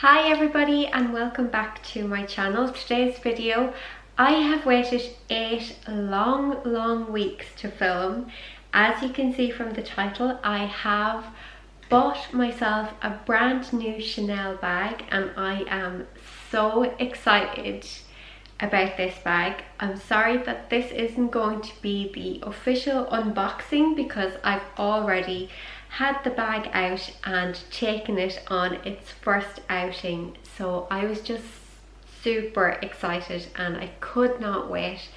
Hi everybody and welcome back to my channel. Today's video, I have waited 8 long weeks to film. As you can see from the title, I have bought myself a brand new Chanel bag and I am so excited about this bag. I'm sorry that this isn't going to be the official unboxing because I've already had the bag out and taken it on its first outing, so I was just super excited and I could not wait.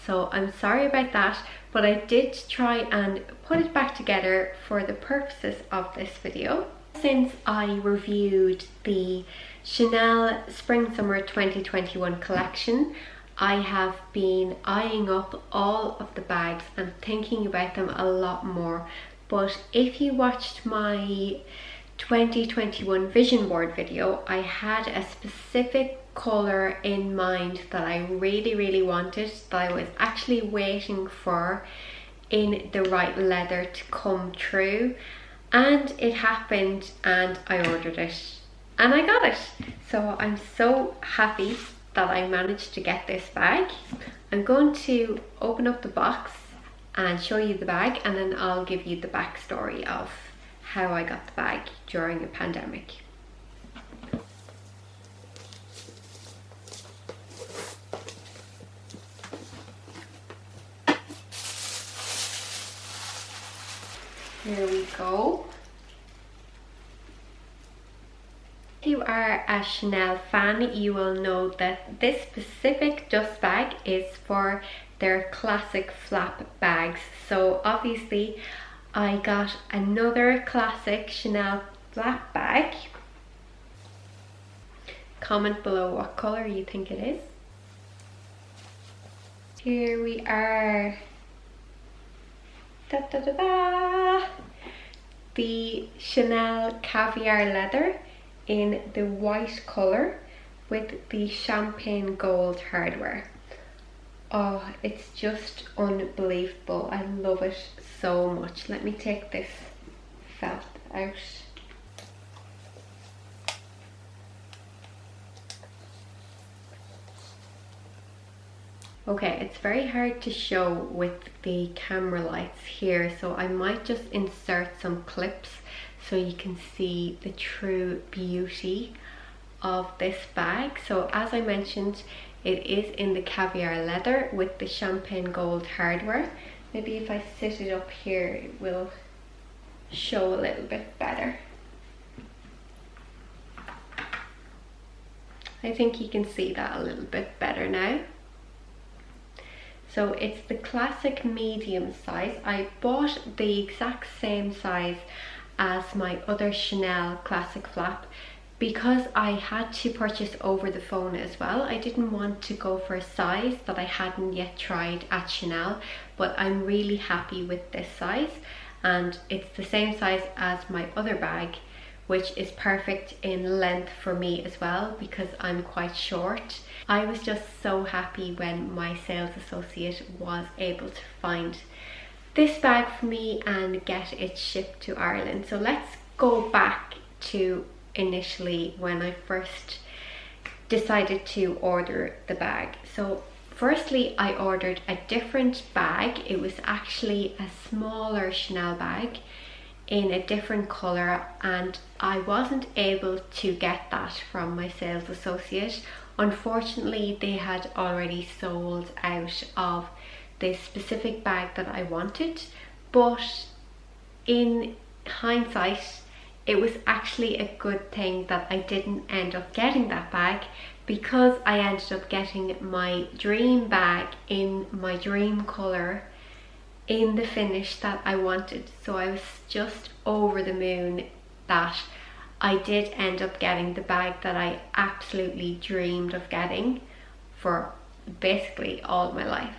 So I'm sorry about that, but I did try and put it back together for the purposes of this video. Since I reviewed the Chanel Spring Summer 2021 collection, I have been eyeing up all of the bags and thinking about them a lot more. But if you watched my 2021 vision board video, I had a specific colour in mind that I really wanted, that I was actually waiting for in the right leather to come true, and it happened and I ordered it and I got it. So I'm so happy that I managed to get this bag. I'm going to open up the box and show you the bag, and then I'll give you the backstory of how I got the bag during a pandemic. Here we go. If you are a Chanel fan, you will know that this specific dust bag is for their classic flap bags. So obviously I got another classic Chanel flap bag. Comment below what colour you think it is. Here we are. Da, da, da, da. The Chanel caviar leather in the white colour with the champagne gold hardware. Oh, it's just unbelievable. I love it so much. Let me take this felt out. Okay, it's very hard to show with the camera lights here, so I might just insert some clips so you can see the true beauty of this bag. So as I mentioned, it is in the caviar leather with the champagne gold hardware. Maybe if I sit it up here, it will show a little bit better. I think you can see that a little bit better now. So it's the classic medium size. I bought the exact same size as my other Chanel classic flap because I had to purchase over the phone as well. I didn't want to go for a size that I hadn't yet tried at Chanel, but I'm really happy with this size, and it's the same size as my other bag, which is perfect in length for me as well because I'm quite short. I was just so happy when my sales associate was able to find this bag for me and get it shipped to Ireland. So let's go back to initially when I first decided to order the bag. So firstly, I ordered a different bag. It was actually a smaller Chanel bag in a different colour, and I wasn't able to get that from my sales associate. Unfortunately, they had already sold out of the specific bag that I wanted, but in hindsight, it was actually a good thing that I didn't end up getting that bag, because I ended up getting my dream bag in my dream colour in the finish that I wanted. So I was just over the moon that I did end up getting the bag that I absolutely dreamed of getting for basically all my life.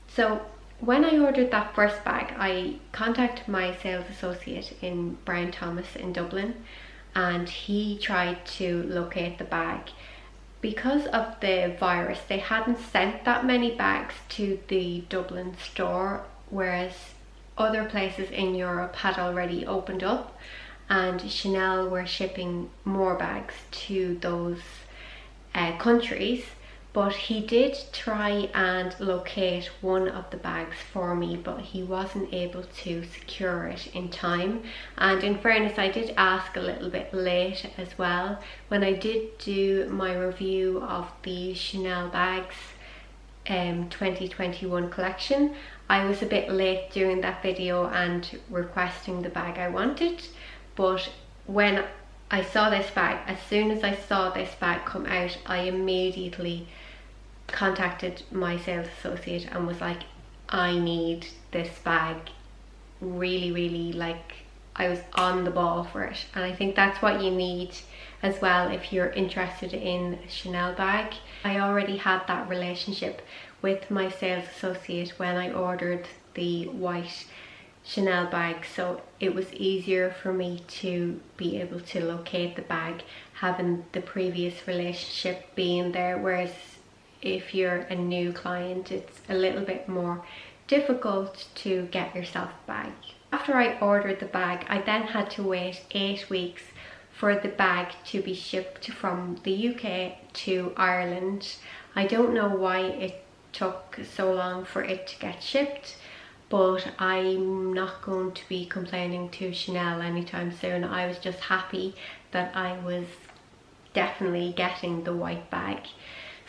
So when I ordered that first bag, I contacted my sales associate in Brown Thomas in Dublin, and he tried to locate the bag. Because of the virus, they hadn't sent that many bags to the Dublin store, whereas other places in Europe had already opened up, and Chanel were shipping more bags to those countries. But he did try and locate one of the bags for me, but he wasn't able to secure it in time. And in fairness, I did ask a little bit late as well. When I did do my review of the Chanel bags 2021 collection, I was a bit late doing that video and requesting the bag I wanted. But when I saw this bag, as soon as I saw this bag come out, I immediately contacted my sales associate and was like, I need this bag really, like I was on the ball for it. And I think that's what you need as well if you're interested in a Chanel bag. I already had that relationship with my sales associate when I ordered the white Chanel bag, so it was easier for me to be able to locate the bag, having the previous relationship being there. Whereas if you're a new client, it's a little bit more difficult to get yourself a bag. After I ordered the bag, I then had to wait 8 weeks for the bag to be shipped from the UK to Ireland. I don't know why it took so long for it to get shipped, but I'm not going to be complaining to Chanel anytime soon. I was just happy that I was definitely getting the white bag.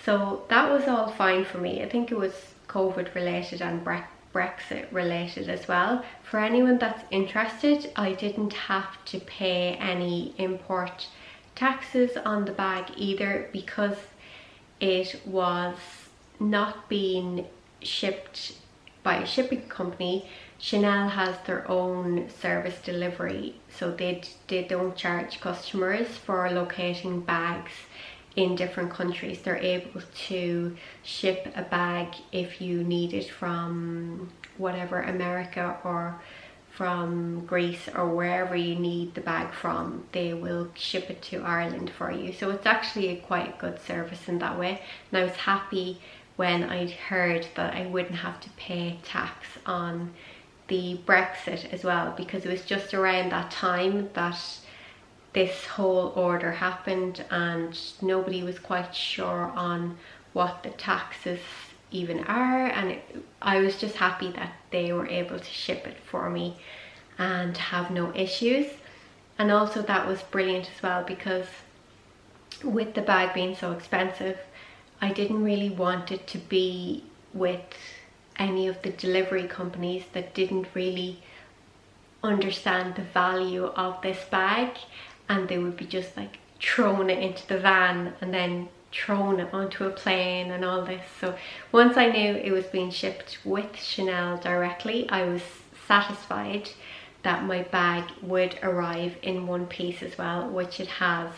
So that was all fine for me. I think it was COVID related and Brexit related as well. For anyone that's interested, I didn't have to pay any import taxes on the bag either, because it was not being shipped by a shipping company. Chanel has their own service delivery, so they don't charge customers for locating bags in different countries. They're able to ship a bag if you need it from whatever, America or from Greece or wherever you need the bag from, they will ship it to Ireland for you. So it's actually quite a good service in that way. And I was happy when I heard that I wouldn't have to pay tax on the Brexit as well, because it was just around that time that this whole order happened and nobody was quite sure on what the taxes even are, and I was just happy that they were able to ship it for me and have no issues. And also that was brilliant as well, because with the bag being so expensive, I didn't really want it to be with any of the delivery companies that didn't really understand the value of this bag, and they would be just like throwing it into the van and then throwing it onto a plane and all this. So once I knew it was being shipped with Chanel directly, I was satisfied that my bag would arrive in one piece as well, which it has,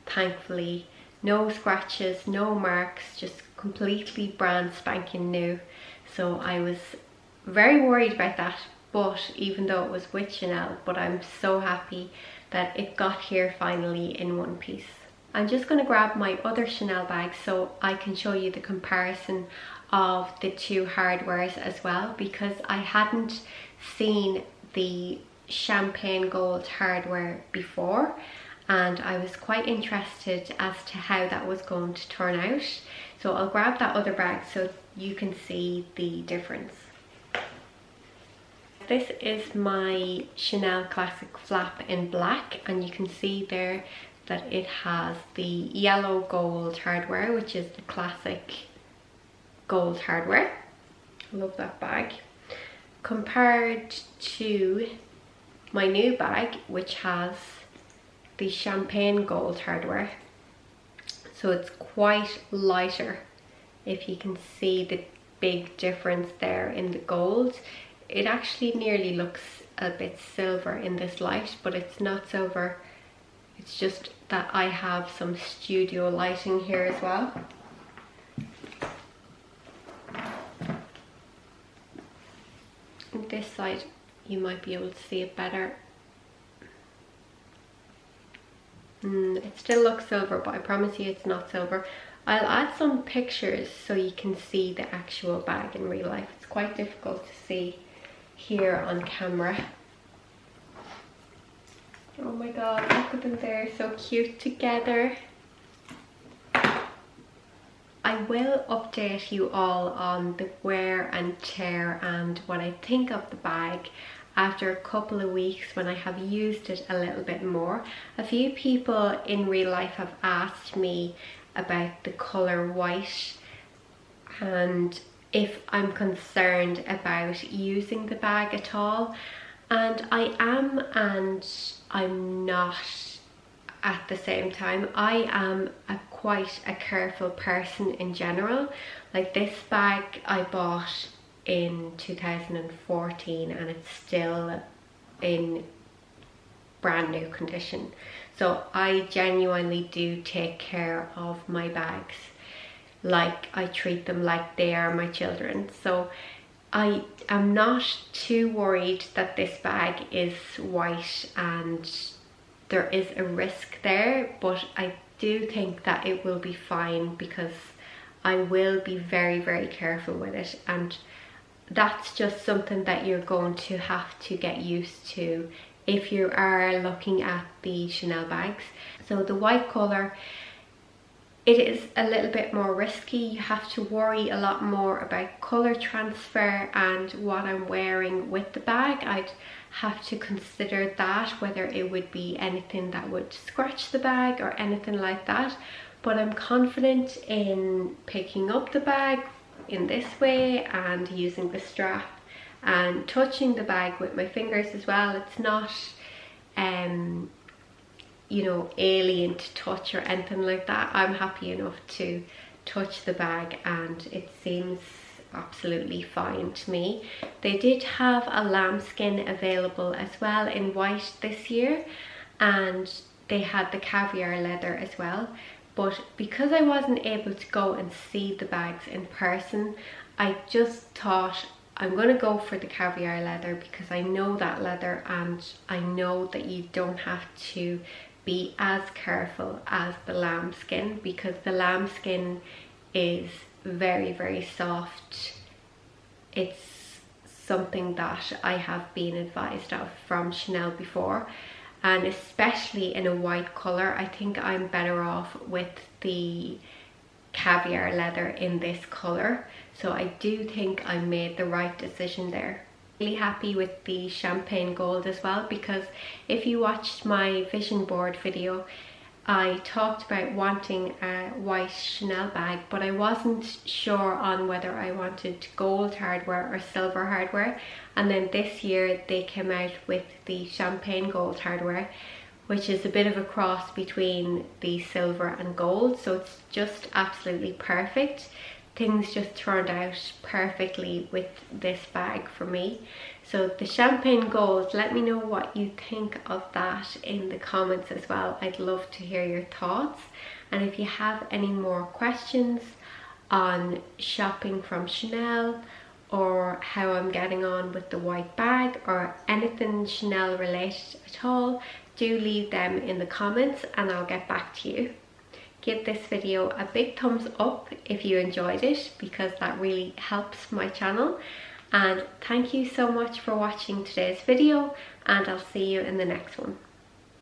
thankfully. No scratches, no marks, just completely brand spanking new. So I was very worried about that, but even though it was with Chanel, but I'm so happy that it got here finally in one piece. I'm just going to grab my other Chanel bag so I can show you the comparison of the two hardwares as well, because I hadn't seen the champagne gold hardware before, and I was quite interested as to how that was going to turn out. So I'll grab that other bag so you can see the difference. This is my Chanel Classic flap in black, and you can see there that it has the yellow gold hardware, which is the classic gold hardware. Love that bag. Compared to my new bag, which has the champagne gold hardware. So it's quite lighter. If you can see the big difference there in the gold. It actually nearly looks a bit silver in this light, but it's not silver. It's just that I have some studio lighting here as well. On this side you might be able to see it better. It still looks silver, but I promise you it's not silver. I'll add some pictures so you can see the actual bag in real life. It's quite difficult to see here on camera. Oh my god, look at them, they're so cute together. I will update you all on the wear and tear and what I think of the bag after a couple of weeks when I have used it a little bit more. A few people in real life have asked me about the colour white and if I'm concerned about using the bag at all, and I am and I'm not at the same time. I am quite a careful person in general. Like, this bag I bought in 2014 and it's still in brand new condition. So I genuinely do take care of my bags. Like, I treat them like they are my children. So I am not too worried that this bag is white and there is a risk there, but I do think that it will be fine because I will be very, very careful with it, and that's just something that you're going to have to get used to if you are looking at the Chanel bags. So the white colour, it is a little bit more risky. You have to worry a lot more about colour transfer and what I'm wearing with the bag. I'd have to consider that, whether it would be anything that would scratch the bag or anything like that. But I'm confident in picking up the bag in this way and using the strap and touching the bag with my fingers as well. It's not you know, alien to touch or anything like that. I'm happy enough to touch the bag and it seems absolutely fine to me. They did have a lambskin available as well in white this year, and they had the caviar leather as well, but because I wasn't able to go and see the bags in person, I just thought I'm going to go for the caviar leather because I know that leather and I know that you don't have to be as careful as the lambskin, because the lambskin is very, very soft. It's something that I have been advised of from Chanel before, and especially in a white colour, I think I'm better off with the caviar leather in this colour. So I do think I made the right decision there. Really happy with the champagne gold as well, because if you watched my vision board video, I talked about wanting a white Chanel bag, but I wasn't sure on whether I wanted gold hardware or silver hardware. And then this year they came out with the champagne gold hardware, which is a bit of a cross between the silver and gold. So it's just absolutely perfect. Things just turned out perfectly with this bag for me. So the champagne gold, let me know what you think of that in the comments as well. I'd love to hear your thoughts. And if you have any more questions on shopping from Chanel, or how I'm getting on with the white bag, or anything Chanel related at all, do leave them in the comments and I'll get back to you. Give this video a big thumbs up if you enjoyed it, because that really helps my channel. And thank you so much for watching today's video, and I'll see you in the next one.